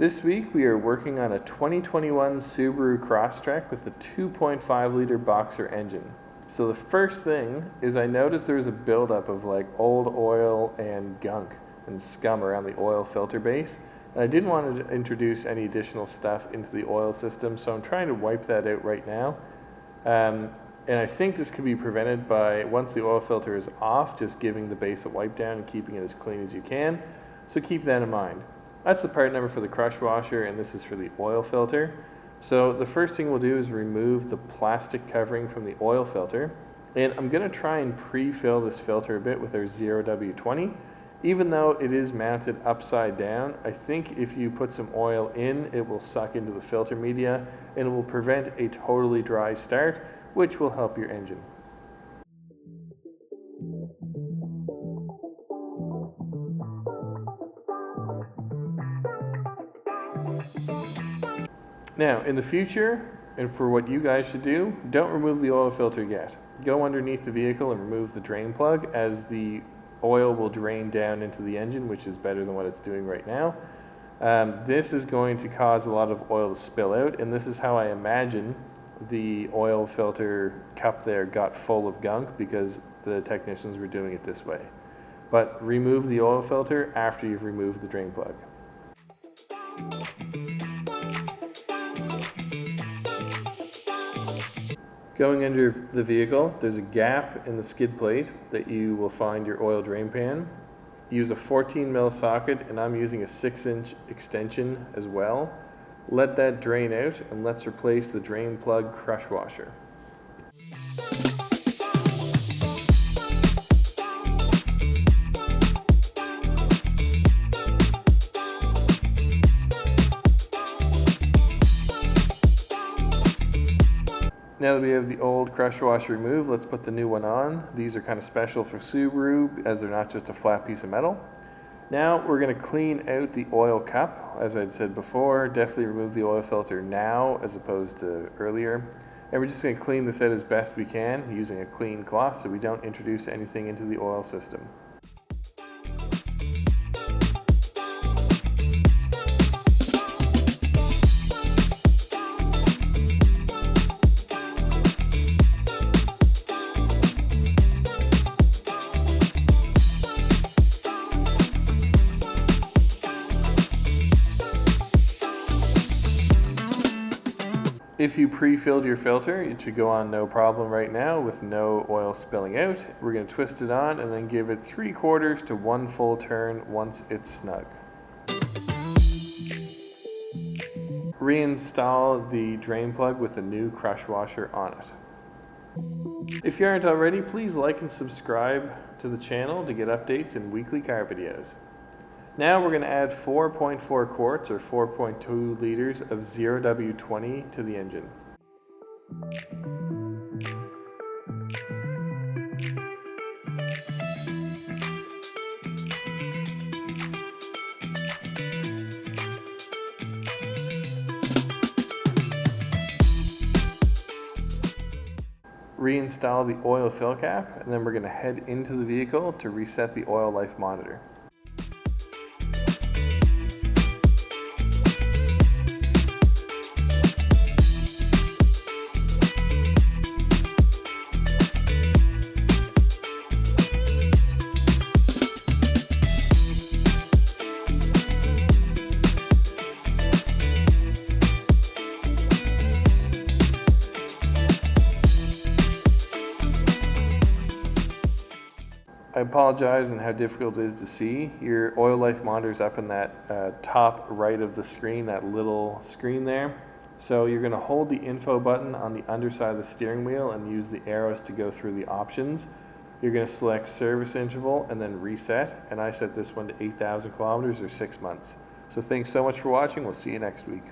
This week we are working on a 2021 Subaru Crosstrek with a 2.5 liter BOXER engine. So the first thing is I noticed there was a buildup of like old oil and gunk and scum around the oil filter base. And I didn't want to introduce any additional stuff into the oil system, so I'm trying to wipe that out right now. And I think this can be prevented by, once the oil filter is off, just giving the base a wipe down and keeping it as clean as you can. So keep that in mind. That's the part number for the crush washer, and this is for the oil filter. So the first thing we'll do is remove the plastic covering from the oil filter. And I'm going to try and pre-fill this filter a bit with our 0W20. Even though it is mounted upside down, I think if you put some oil in, it will suck into the filter media and it will prevent a totally dry start, which will help your engine. Now, in the future, and for what you guys should do, don't remove the oil filter yet. Go underneath the vehicle and remove the drain plug, as the oil will drain down into the engine, which is better than what it's doing right now. This is going to cause a lot of oil to spill out, and this is how I imagine the oil filter cup there got full of gunk, because the technicians were doing it this way. But remove the oil filter after you've removed the drain plug. Going under the vehicle, there's a gap in the skid plate that you will find your oil drain pan. Use a 14mm socket, and I'm using a 6-inch extension as well. Let that drain out, and let's replace the drain plug crush washer. Now that we have the old crush washer removed, let's put the new one on. These are kind of special for Subaru, as they're not just a flat piece of metal. Now we're going to clean out the oil cup. As I'd said before, definitely remove the oil filter now as opposed to earlier. And we're just going to clean this out as best we can using a clean cloth so we don't introduce anything into the oil system. If you pre-filled your filter, it should go on no problem right now with no oil spilling out. We're going to twist it on and then give it 3/4 to 1 full turn once it's snug. Reinstall the drain plug with the new crush washer on it. If you aren't already, please like and subscribe to the channel to get updates and weekly car videos. Now we're going to add 4.4 quarts or 4.2 liters of 0W20 to the engine. Reinstall the oil fill cap, and then we're going to head into the vehicle to reset the oil life monitor. I apologize on how difficult it is to see. Your oil life monitor is up in that top right of the screen, that little screen there. So you're going to hold the info button on the underside of the steering wheel and use the arrows to go through the options. You're going to select service interval and then reset, and I set this one to 8,000 kilometers or 6 months. So thanks so much for watching. We'll see you next week.